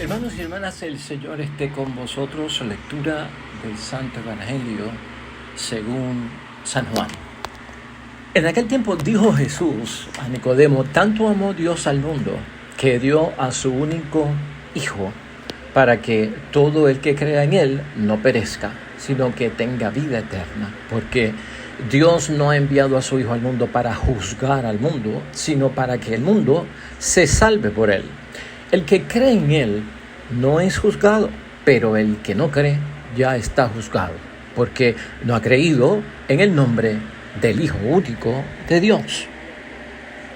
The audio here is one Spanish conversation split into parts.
Hermanos y hermanas, el Señor esté con vosotros. Lectura del Santo Evangelio según San Juan. En aquel tiempo dijo Jesús a Nicodemo: tanto amó Dios al mundo que dio a su único Hijo, para que todo el que crea en Él no perezca, sino que tenga vida eterna. Porque Dios no ha enviado a su Hijo al mundo para juzgar al mundo, sino para que el mundo se salve por Él. El que cree en Él no es juzgado, pero el que no cree ya está juzgado, porque no ha creído en el nombre del Hijo único de Dios.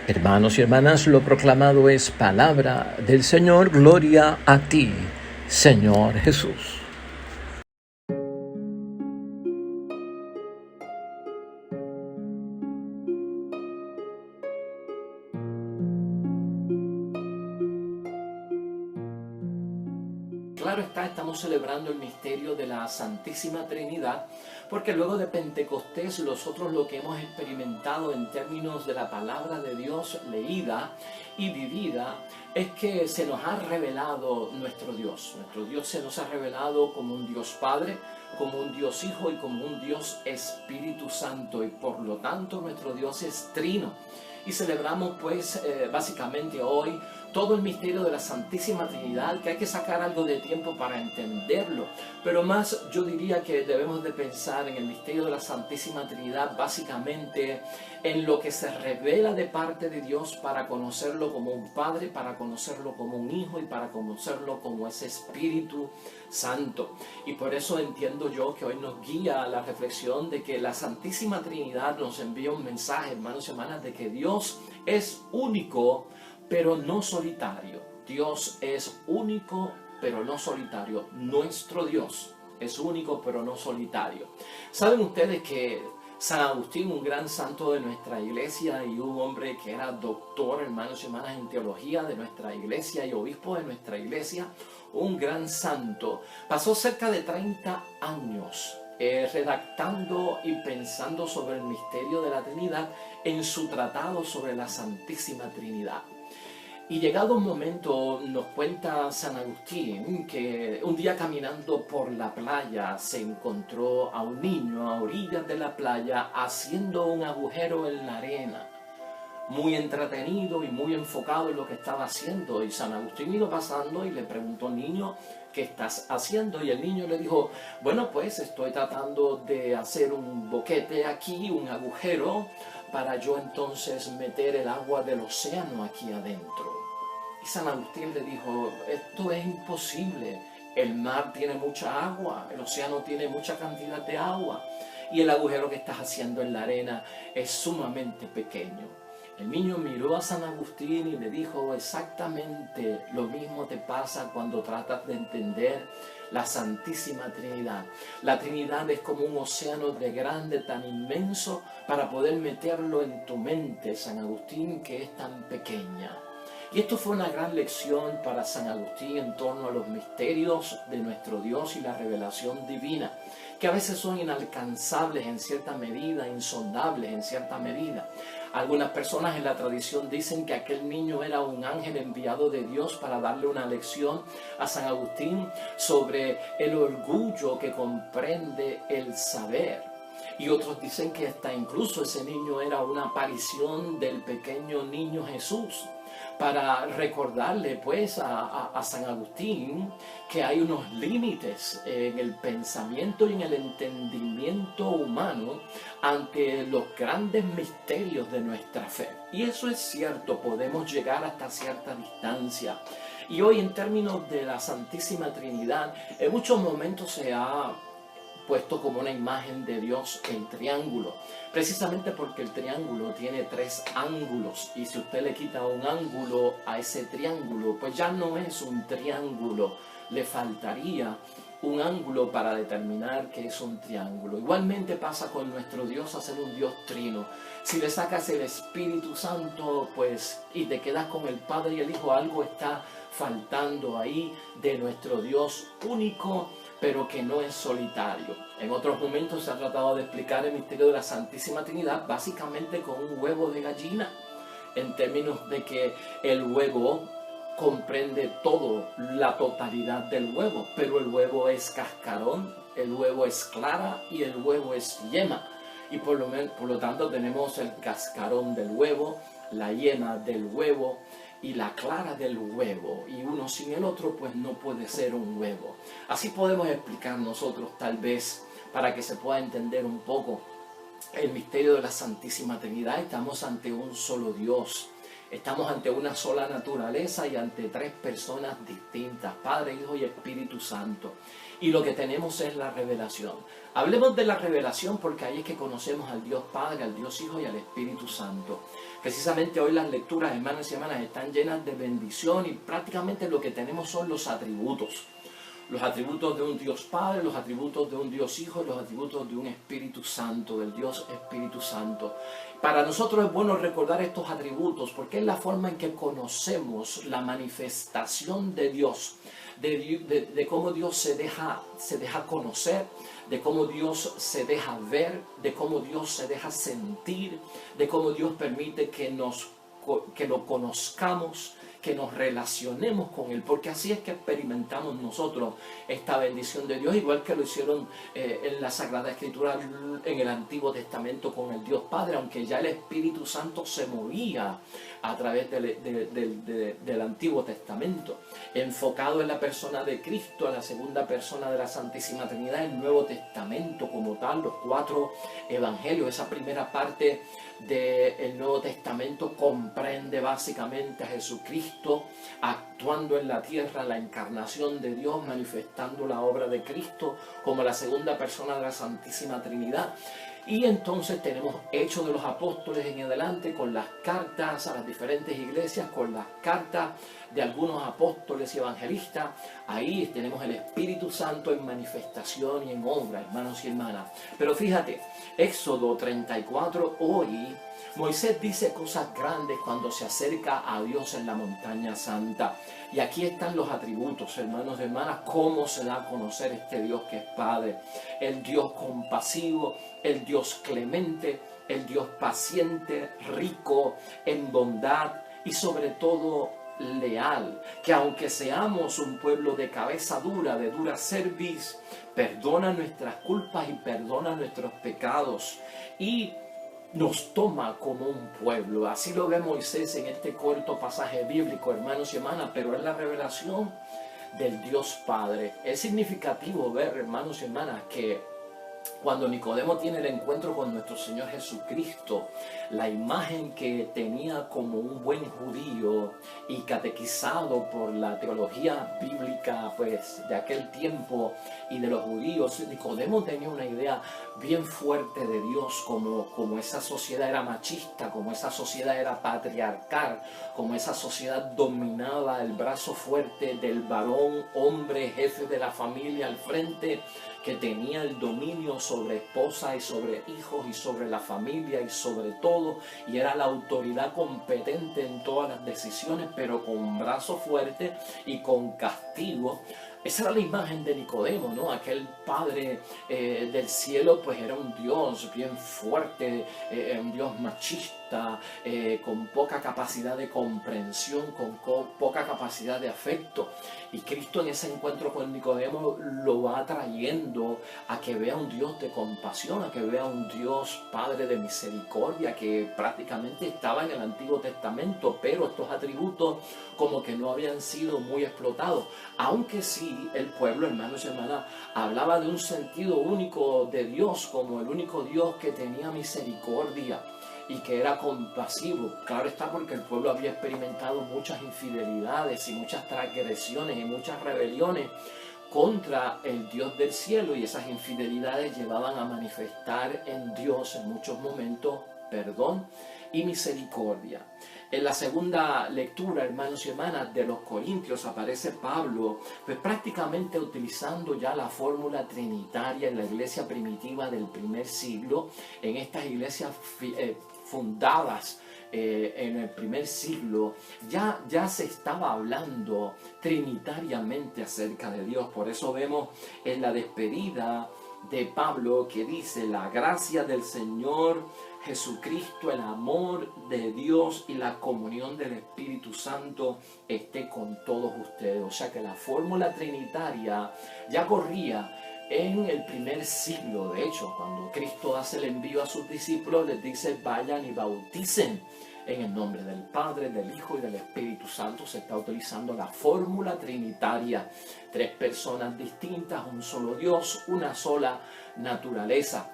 Hermanos y hermanas, lo proclamado es palabra del Señor. Gloria a ti, Señor Jesús. Claro está, estamos celebrando el misterio de la Santísima Trinidad, porque luego de Pentecostés nosotros lo que hemos experimentado en términos de la palabra de Dios leída y vivida es que se nos ha revelado nuestro Dios. Nuestro Dios se nos ha revelado como un Dios Padre, como un Dios Hijo y como un Dios Espíritu Santo, y por lo tanto nuestro Dios es trino. Y celebramos pues básicamente hoy todo el misterio de la Santísima Trinidad, que hay que sacar algo de tiempo para entenderlo, pero más yo diría que debemos de pensar en el misterio de la Santísima Trinidad básicamente en lo que se revela de parte de Dios para conocerlo como un Padre, para conocerlo como un Hijo y para conocerlo como ese Espíritu Santo. Y por eso entiendo yo que hoy nos guía la reflexión de que la Santísima Trinidad nos envía un mensaje, hermanos y hermanas, de que Dios es único, pero no solitario. Dios es único, pero no solitario. Nuestro Dios es único, pero no solitario. ¿Saben ustedes que San Agustín, un gran santo de nuestra iglesia y un hombre que era doctor, hermanos y hermanas, en teología de nuestra iglesia y obispo de nuestra iglesia, un gran santo, pasó cerca de 30 años redactando y pensando sobre el misterio de la Trinidad en su tratado sobre la Santísima Trinidad? Y llegado un momento, nos cuenta San Agustín que un día caminando por la playa se encontró a un niño a orillas de la playa haciendo un agujero en la arena, muy entretenido y muy enfocado en lo que estaba haciendo. Y San Agustín iba pasando y le preguntó al niño: ¿qué estás haciendo? Y el niño le dijo: bueno, pues estoy tratando de hacer un boquete aquí, un agujero, para yo entonces meter el agua del océano aquí adentro. Y San Agustín le dijo: esto es imposible, el mar tiene mucha agua, el océano tiene mucha cantidad de agua, y el agujero que estás haciendo en la arena es sumamente pequeño. El niño miró a San Agustín y le dijo: exactamente lo mismo te pasa cuando tratas de entender la Santísima Trinidad. La Trinidad es como un océano de grande, tan inmenso, para poder meterlo en tu mente, San Agustín, que es tan pequeña. Y esto fue una gran lección para San Agustín en torno a los misterios de nuestro Dios y la revelación divina, que a veces son inalcanzables en cierta medida, insondables en cierta medida. Algunas personas en la tradición dicen que aquel niño era un ángel enviado de Dios para darle una lección a San Agustín sobre el orgullo que comprende el saber. Y otros dicen que hasta incluso ese niño era una aparición del pequeño niño Jesús, para recordarle pues a San Agustín que hay unos límites en el pensamiento y en el entendimiento humano ante los grandes misterios de nuestra fe. Y eso es cierto, podemos llegar hasta cierta distancia. Y hoy, en términos de la Santísima Trinidad, en muchos momentos se ha puesto como una imagen de Dios el triángulo, precisamente porque el triángulo tiene 3 ángulos, y si usted le quita un ángulo a ese triángulo, pues ya no es un triángulo, le faltaría un ángulo para determinar que es un triángulo. Igualmente pasa con nuestro Dios, a ser un Dios trino. Si le sacas el Espíritu Santo, pues, y te quedas con el Padre y el Hijo, algo está faltando ahí de nuestro Dios único, pero que no es solitario. En otros momentos se ha tratado de explicar el misterio de la Santísima Trinidad básicamente con un huevo de gallina, en términos de que el huevo comprende todo, la totalidad del huevo, pero el huevo es cascarón, el huevo es clara y el huevo es yema. Y por lo tanto tenemos el cascarón del huevo, la yema del huevo y la clara del huevo. Y uno sin el otro pues no puede ser un huevo. Así podemos explicar nosotros tal vez para que se pueda entender un poco el misterio de la Santísima Trinidad. Estamos ante un solo Dios. Estamos ante una sola naturaleza y ante tres personas distintas, Padre, Hijo y Espíritu Santo. Y lo que tenemos es la revelación. Hablemos de la revelación porque ahí es que conocemos al Dios Padre, al Dios Hijo y al Espíritu Santo. Precisamente hoy las lecturas, hermanos y hermanas, están llenas de bendición y prácticamente lo que tenemos son los atributos. Los atributos de un Dios Padre, los atributos de un Dios Hijo y los atributos de un Espíritu Santo, del Dios Espíritu Santo. Para nosotros es bueno recordar estos atributos porque es la forma en que conocemos la manifestación de Dios, de cómo Dios se deja conocer, de cómo Dios se deja ver, de cómo Dios se deja sentir, de cómo Dios permite que lo conozcamos, que nos relacionemos con Él, porque así es que experimentamos nosotros esta bendición de Dios, igual que lo hicieron en la Sagrada Escritura en el Antiguo Testamento con el Dios Padre, aunque ya el Espíritu Santo se movía a través del Antiguo Testamento, enfocado en la persona de Cristo, a la segunda persona de la Santísima Trinidad, el Nuevo Testamento como tal, los 4 evangelios, esa primera parte del Nuevo Testamento comprende básicamente a Jesucristo actuando en la tierra, la encarnación de Dios, manifestando la obra de Cristo como la segunda persona de la Santísima Trinidad. Y entonces tenemos Hechos de los Apóstoles en adelante con las cartas a las diferentes iglesias, con las cartas de algunos apóstoles y evangelistas. Ahí tenemos el Espíritu Santo en manifestación y en obra, hermanos y hermanas. Pero fíjate, Éxodo 34, hoy Moisés dice cosas grandes cuando se acerca a Dios en la montaña santa. Y aquí están los atributos, hermanos y hermanas, cómo se da a conocer este Dios que es Padre. El Dios compasivo, el Dios clemente, el Dios paciente, rico en bondad y sobre todo leal. Que aunque seamos un pueblo de cabeza dura, de dura cerviz, perdona nuestras culpas y perdona nuestros pecados. Y nos toma como un pueblo. Así lo ve Moisés en este corto pasaje bíblico, hermanos y hermanas, pero es la revelación del Dios Padre. Es significativo ver, hermanos y hermanas, que cuando Nicodemo tiene el encuentro con nuestro Señor Jesucristo, la imagen que tenía como un buen judío y catequizado por la teología bíblica pues, de aquel tiempo y de los judíos, Nicodemo tenía una idea bien fuerte de Dios, como esa sociedad era machista, como esa sociedad era patriarcal, como esa sociedad dominaba el brazo fuerte del varón, hombre, jefe de la familia al frente, que tenía el dominio sobre esposa y sobre hijos y sobre la familia y sobre todo, y era la autoridad competente en todas las decisiones, pero con brazo fuerte y con castigo. Esa era la imagen de Nicodemo, ¿no? Aquel padre del cielo, pues era un Dios bien fuerte, un Dios machista, con poca capacidad de comprensión, con poca capacidad de afecto. Y Cristo en ese encuentro con Nicodemo lo va atrayendo a que vea un Dios de compasión, a que vea un Dios Padre de misericordia, que prácticamente estaba en el Antiguo Testamento, pero estos atributos como que no habían sido muy explotados, aunque sí el pueblo, hermanos y hermanas, hablaba de un sentido único de Dios, como el único Dios que tenía misericordia y que era compasivo. Claro está, porque el pueblo había experimentado muchas infidelidades y muchas transgresiones y muchas rebeliones contra el Dios del cielo, y esas infidelidades llevaban a manifestar en Dios en muchos momentos perdón y misericordia. En la segunda lectura, hermanos y hermanas, de los Corintios aparece Pablo, pues prácticamente utilizando ya la fórmula trinitaria en la iglesia primitiva del primer siglo, en estas iglesias fundadas en el primer siglo, ya se estaba hablando trinitariamente acerca de Dios. Por eso vemos en la despedida de Pablo que dice: la gracia del Señor Jesucristo, el amor de Dios y la comunión del Espíritu Santo esté con todos ustedes. O sea que la fórmula trinitaria ya corría en el primer siglo. De hecho, cuando Cristo hace el envío a sus discípulos, les dice: vayan y bauticen en el nombre del Padre, del Hijo y del Espíritu Santo. Se está utilizando la fórmula trinitaria: tres personas distintas, un solo Dios, una sola naturaleza.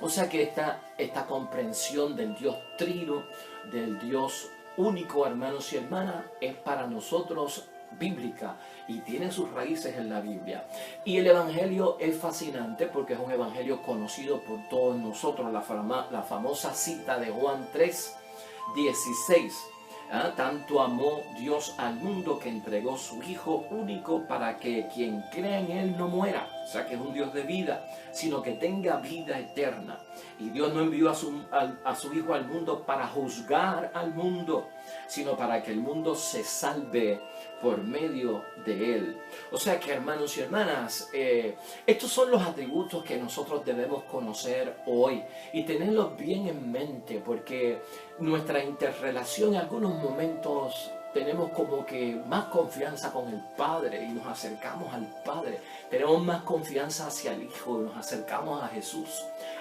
O sea que esta comprensión del Dios trino, del Dios único, hermanos y hermanas, es para nosotros bíblica y tiene sus raíces en la Biblia. Y el Evangelio es fascinante porque es un Evangelio conocido por todos nosotros. La famosa cita de Juan 3:16. Tanto amó Dios al mundo que entregó su Hijo único para que quien crea en Él no muera, o sea que es un Dios de vida, sino que tenga vida eterna. Y Dios no envió a su Hijo al mundo para juzgar al mundo, sino para que el mundo se salve por medio de Él. O sea que, hermanos y hermanas, estos son los atributos que nosotros debemos conocer hoy y tenerlos bien en mente, porque nuestra interrelación en algunos momentos tenemos como que más confianza con el Padre y nos acercamos al Padre. Tenemos más confianza hacia el Hijo y nos acercamos a Jesús.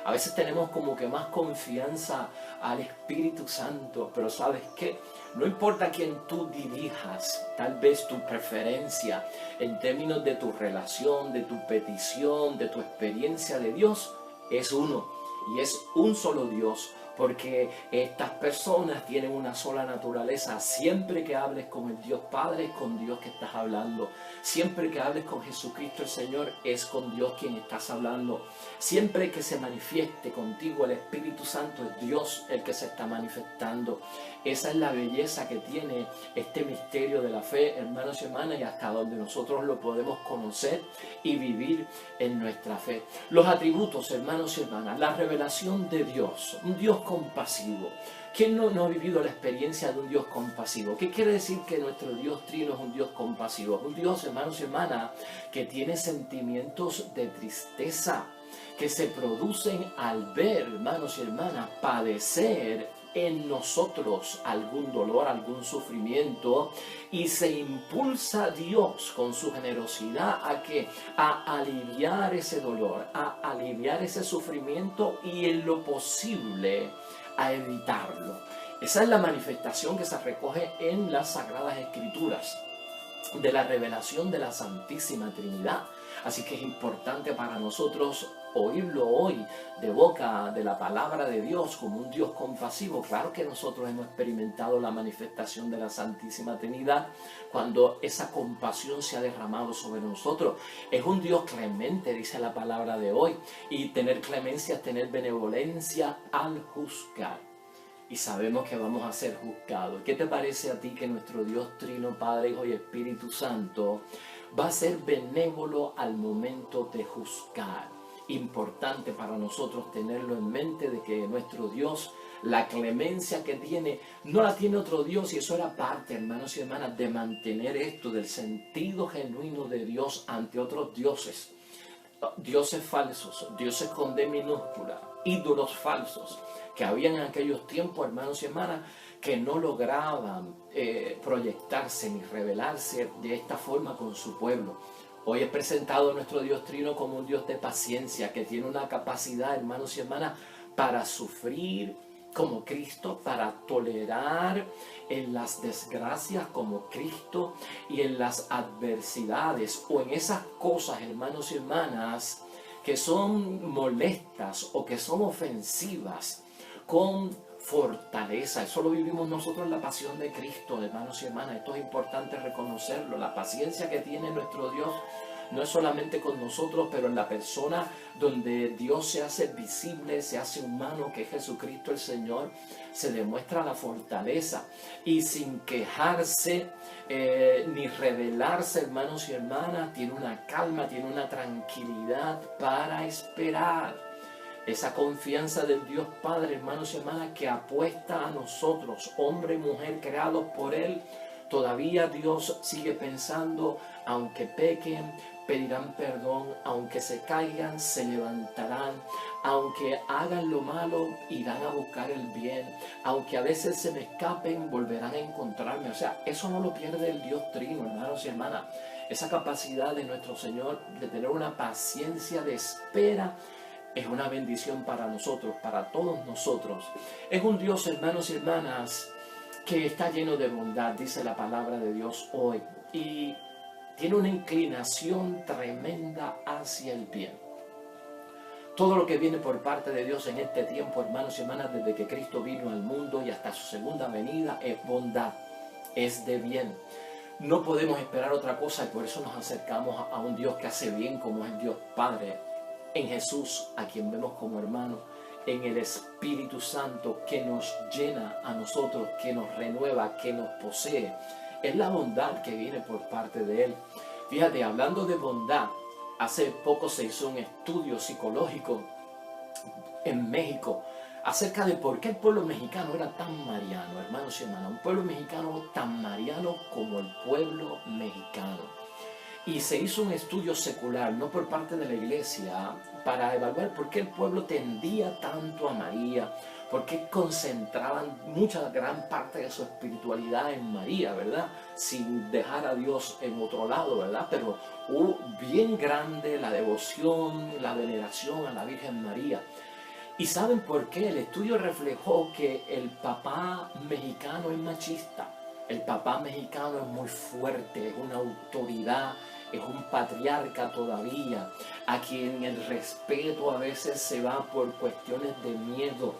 A veces tenemos como que más confianza al Espíritu Santo, pero ¿sabes qué? No importa a quién tú dirijas, tal vez tu preferencia en términos de tu relación, de tu petición, de tu experiencia de Dios, es uno y es un solo Dios. Porque estas personas tienen una sola naturaleza. Siempre que hables con el Dios Padre, es con Dios que estás hablando. Siempre que hables con Jesucristo el Señor, es con Dios quien estás hablando. Siempre que se manifieste contigo el Espíritu Santo, es Dios el que se está manifestando. Esa es la belleza que tiene este misterio de la fe, hermanos y hermanas, y hasta donde nosotros lo podemos conocer y vivir en nuestra fe. Los atributos, hermanos y hermanas, la revelación de Dios, un Dios compasivo. ¿Quién no ha vivido la experiencia de un Dios compasivo? ¿Qué quiere decir que nuestro Dios trino es un Dios compasivo? Un Dios, hermanos y hermanas, que tiene sentimientos de tristeza, que se producen al ver, hermanos y hermanas, padecer en nosotros algún dolor, algún sufrimiento, y se impulsa Dios con su generosidad a aliviar ese dolor, a aliviar ese sufrimiento y en lo posible a evitarlo. Esa es la manifestación que se recoge en las Sagradas Escrituras de la revelación de la Santísima Trinidad. Así que es importante para nosotros oírlo hoy de boca de la palabra de Dios como un Dios compasivo. Claro que nosotros hemos experimentado la manifestación de la Santísima Trinidad cuando esa compasión se ha derramado sobre nosotros. Es un Dios clemente, dice la palabra de hoy, y tener clemencia es tener benevolencia al juzgar. Y sabemos que vamos a ser juzgados. ¿Qué te parece a ti que nuestro Dios Trino, Padre, Hijo y Espíritu Santo va a ser benévolo al momento de juzgar? Importante para nosotros tenerlo en mente de que nuestro Dios, la clemencia que tiene, no la tiene otro Dios, y eso era parte, hermanos y hermanas, de mantener esto del sentido genuino de Dios ante otros dioses. Dioses falsos, dioses con D minúscula, ídolos falsos que habían en aquellos tiempos, hermanos y hermanas, que no lograban proyectarse ni revelarse de esta forma con su pueblo. Hoy es presentado nuestro Dios Trino como un Dios de paciencia, que tiene una capacidad, hermanos y hermanas, para sufrir como Cristo, para tolerar en las desgracias como Cristo y en las adversidades o en esas cosas, hermanos y hermanas, que son molestas o que son ofensivas, con fortaleza. Eso lo vivimos nosotros en la pasión de Cristo, hermanos y hermanas. Esto es importante reconocerlo. La paciencia que tiene nuestro Dios no es solamente con nosotros, pero en la persona donde Dios se hace visible, se hace humano, que es Jesucristo el Señor, se demuestra la fortaleza. Y sin quejarse ni rebelarse, hermanos y hermanas, tiene una calma, tiene una tranquilidad para esperar. Esa confianza del Dios Padre, hermanos y hermanas, que apuesta a nosotros, hombre y mujer creados por Él. Todavía Dios sigue pensando, aunque pequen, pedirán perdón, aunque se caigan, se levantarán, aunque hagan lo malo, irán a buscar el bien, aunque a veces se me escapen, volverán a encontrarme. O sea, eso no lo pierde el Dios Trino, hermanos y hermanas. Esa capacidad de nuestro Señor de tener una paciencia de espera es una bendición para nosotros, para todos nosotros. Es un Dios, hermanos y hermanas, que está lleno de bondad, dice la palabra de Dios hoy, y tiene una inclinación tremenda hacia el bien. Todo lo que viene por parte de Dios en este tiempo, hermanos y hermanas, desde que Cristo vino al mundo y hasta su segunda venida, es bondad, es de bien. No podemos esperar otra cosa y por eso nos acercamos a un Dios que hace bien, como es el Dios Padre, en Jesús, a quien vemos como hermano, en el Espíritu Santo que nos llena a nosotros, que nos renueva, que nos posee. Es la bondad que viene por parte de Él. Fíjate, hablando de bondad, hace poco se hizo un estudio psicológico en México acerca de por qué el pueblo mexicano era tan mariano, hermanos y hermanas. Un pueblo mexicano tan mariano como el pueblo mexicano. Y se hizo un estudio secular, no por parte de la iglesia, para evaluar por qué el pueblo tendía tanto a María, por qué concentraban gran parte de su espiritualidad en María, ¿verdad? Sin dejar a Dios en otro lado, ¿verdad? Pero hubo bien grande la devoción, la veneración a la Virgen María. ¿Y saben por qué? El estudio reflejó que el papá mexicano es machista. El papá mexicano es muy fuerte, es una autoridad, es un patriarca todavía, a quien el respeto a veces se va por cuestiones de miedo,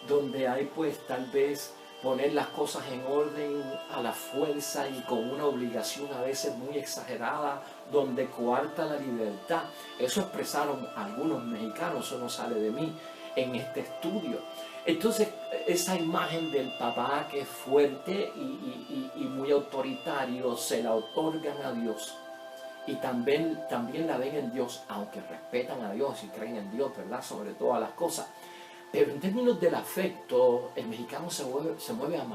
donde hay pues tal vez poner las cosas en orden a la fuerza y con una obligación a veces muy exagerada, donde coarta la libertad. Eso expresaron algunos mexicanos, eso no sale de mí, en este estudio. Entonces, esa imagen del papá que es fuerte y muy autoritario, se la otorgan a Dios. Y también la ven en Dios, aunque respetan a Dios y creen en Dios, ¿verdad? Sobre todas las cosas. Pero en términos del afecto, el mexicano se mueve a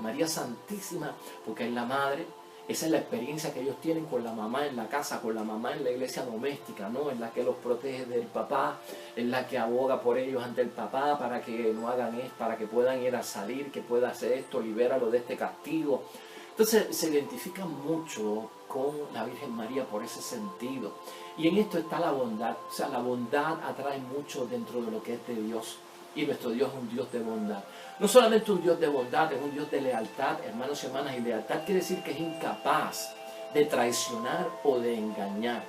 María Santísima, porque es la madre. Esa es la experiencia que ellos tienen con la mamá en la casa, con la mamá en la iglesia doméstica, ¿no? En la que los protege del papá, en la que aboga por ellos ante el papá para que no hagan esto, para que puedan ir a salir, que pueda hacer esto, libéralo de este castigo. Entonces se identifican mucho con la Virgen María por ese sentido. Y en esto está la bondad. O sea, la bondad atrae mucho dentro de lo que es de Dios. Y nuestro Dios es un Dios de bondad. No solamente un Dios de bondad, es un Dios de lealtad, hermanos y hermanas. Y lealtad quiere decir que es incapaz de traicionar o de engañar.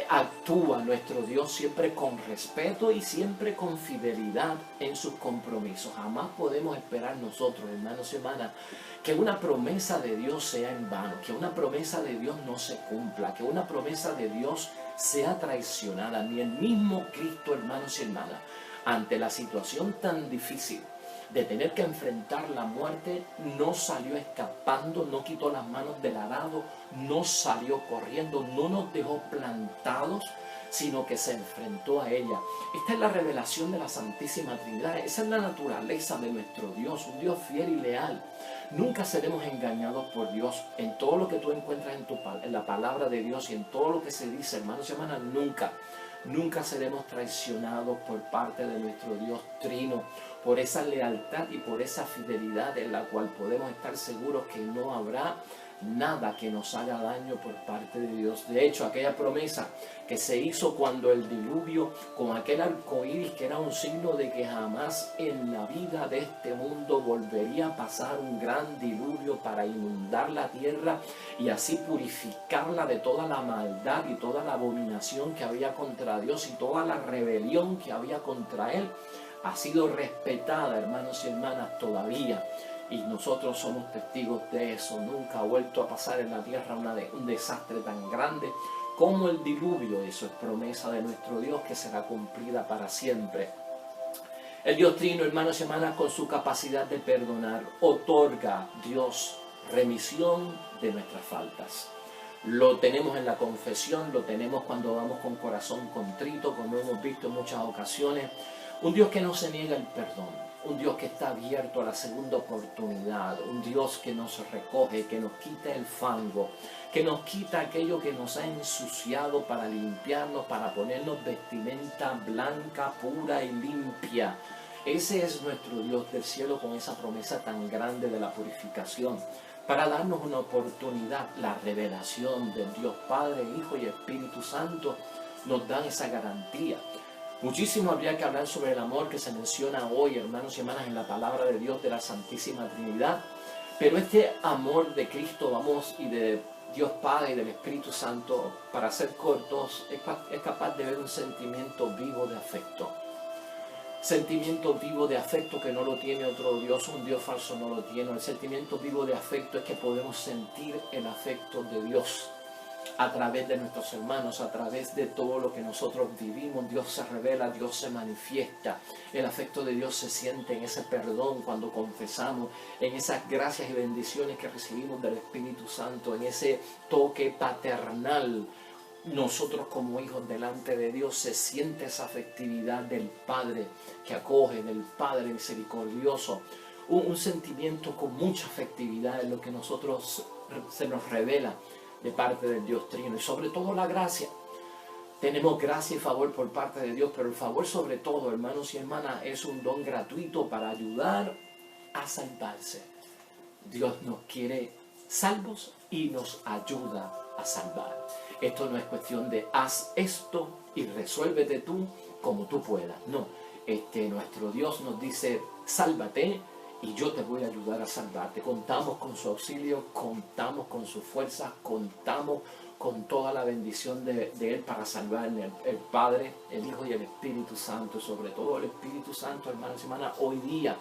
Actúa nuestro Dios siempre con respeto y siempre con fidelidad en sus compromisos. Jamás podemos esperar nosotros, hermanos y hermanas, que una promesa de Dios sea en vano, que una promesa de Dios no se cumpla, que una promesa de Dios sea traicionada. Ni el mismo Cristo, hermanos y hermanas, ante la situación tan difícil de tener que enfrentar la muerte, no salió escapando, no quitó las manos del arado, no salió corriendo, no nos dejó plantados, sino que se enfrentó a ella. Esta es la revelación de la Santísima Trinidad. Esa es la naturaleza de nuestro Dios, un Dios fiel y leal. Nunca seremos engañados por Dios. En todo lo que tú encuentras en la palabra de Dios y en todo lo que se dice, hermanos y hermanas, nunca seremos traicionados por parte de nuestro Dios Trino, por esa lealtad y por esa fidelidad en la cual podemos estar seguros que no habrá nada que nos haga daño por parte de Dios. De hecho, aquella promesa que se hizo cuando el diluvio, con aquel arco iris que era un signo de que jamás en la vida de este mundo volvería a pasar un gran diluvio para inundar la tierra y así purificarla de toda la maldad y toda la abominación que había contra Dios y toda la rebelión que había contra Él, ha sido respetada, hermanos y hermanas, todavía. Y nosotros somos testigos de eso. Nunca ha vuelto a pasar en la tierra un desastre tan grande como el diluvio. Eso es promesa de nuestro Dios que será cumplida para siempre. El Dios Trino, hermanos y hermanas, con su capacidad de perdonar, otorga Dios remisión de nuestras faltas. Lo tenemos en la confesión, lo tenemos cuando vamos con corazón contrito, como hemos visto en muchas ocasiones. Un Dios que no se niega el perdón. un Dios que está abierto a la segunda oportunidad, un Dios que nos recoge, que nos quita el fango, que nos quita aquello que nos ha ensuciado para limpiarnos, para ponernos vestimenta blanca, pura y limpia. Ese es nuestro Dios del cielo con esa promesa tan grande de la purificación, para darnos una oportunidad. La revelación del Dios Padre, Hijo y Espíritu Santo nos dan esa garantía. Muchísimo habría que hablar sobre el amor que se menciona hoy, hermanos y hermanas, en la palabra de Dios de la Santísima Trinidad. Pero este amor de Cristo, y de Dios Padre y del Espíritu Santo, para ser cortos, es capaz de ver un sentimiento vivo de afecto. Sentimiento vivo de afecto que no lo tiene otro Dios, un Dios falso no lo tiene. El sentimiento vivo de afecto es que podemos sentir el afecto de Dios a través de nuestros hermanos, a través de todo lo que nosotros vivimos. Dios se revela, Dios se manifiesta. El afecto de Dios se siente en ese perdón cuando confesamos, en esas gracias y bendiciones que recibimos del Espíritu Santo, en ese toque paternal. Nosotros como hijos delante de Dios se siente esa afectividad del Padre que acoge, del Padre misericordioso. Un sentimiento con mucha afectividad en lo que nosotros se nos revela de parte del Dios Trino, y sobre todo la gracia. Tenemos gracia y favor por parte de Dios, pero el favor sobre todo, hermanos y hermanas, es un don gratuito para ayudar a salvarse. Dios nos quiere salvos y nos ayuda a salvar. Esto no es cuestión de haz esto y resuélvete tú como tú puedas. No, nuestro Dios nos dice sálvate y yo te voy a ayudar a salvarte. Contamos con su auxilio, contamos con su fuerza, contamos con toda la bendición de Él para salvarme, el Padre, el Hijo y el Espíritu Santo. Sobre todo el Espíritu Santo, hermanos y hermanas, hoy día,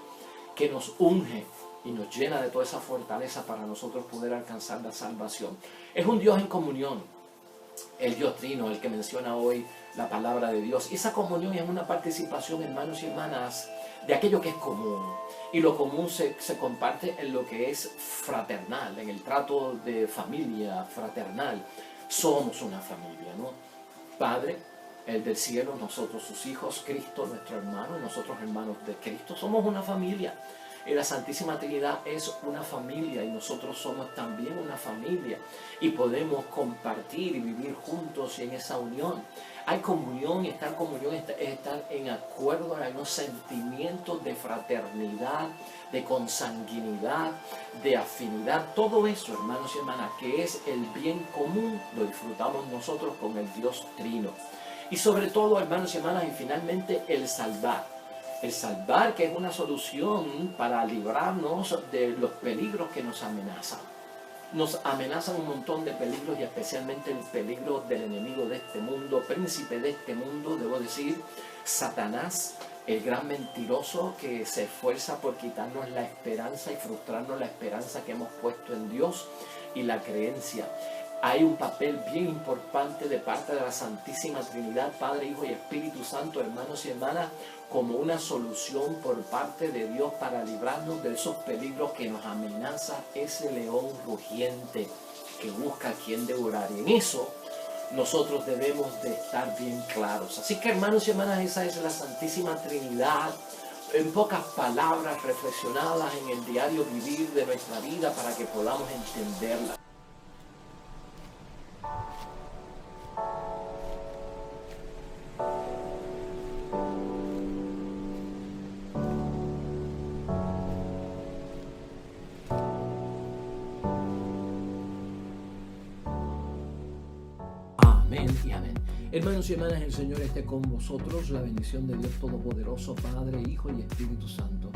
que nos unge y nos llena de toda esa fortaleza para nosotros poder alcanzar la salvación. Es un Dios en comunión, el Dios Trino, el que menciona hoy la palabra de Dios. Y esa comunión es una participación, hermanos y hermanas, de aquello que es común. Y lo común se comparte en lo que es fraternal, en el trato de familia fraternal. Somos una familia, ¿no? Padre, el del cielo, nosotros sus hijos, Cristo nuestro hermano, nosotros hermanos de Cristo, somos una familia. Y la Santísima Trinidad es una familia y nosotros somos también una familia. Y podemos compartir y vivir juntos en esa unión. Hay comunión y estar en acuerdo, hay unos sentimientos de fraternidad, de consanguinidad, de afinidad. Todo eso, hermanos y hermanas, que es el bien común, lo disfrutamos nosotros con el Dios Trino. Y sobre todo, hermanos y hermanas, y finalmente el salvar. El salvar, que es una solución para librarnos de los peligros que nos amenazan. Nos amenazan un montón de peligros y especialmente el peligro del enemigo de este mundo, príncipe de este mundo, debo decir, Satanás, el gran mentiroso que se esfuerza por quitarnos la esperanza y frustrarnos la esperanza que hemos puesto en Dios y la creencia. Hay un papel bien importante de parte de la Santísima Trinidad, Padre, Hijo y Espíritu Santo, hermanos y hermanas, como una solución por parte de Dios para librarnos de esos peligros que nos amenaza ese león rugiente que busca a quien devorar. Y en eso nosotros debemos de estar bien claros. Así que, hermanos y hermanas, esa es la Santísima Trinidad, en pocas palabras reflexionadas en el diario vivir de nuestra vida para que podamos entenderla. Amén y amén. Hermanos y hermanas, el Señor esté con vosotros. La bendición de Dios Todopoderoso, Padre, Hijo y Espíritu Santo,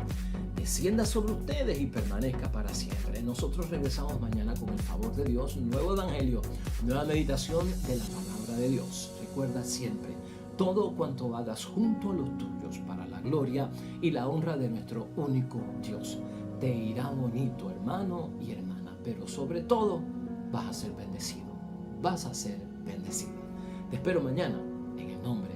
descienda sobre ustedes y permanezca para siempre. Nosotros regresamos mañana con el favor de Dios, nuevo evangelio, nueva meditación de la palabra de Dios. Recuerda siempre, todo cuanto hagas junto a los tuyos para la gloria y la honra de nuestro único Dios. Te irá bonito, hermano y hermana, pero sobre todo vas a ser bendecido. Vas a ser bendecido. Te espero mañana en el nombre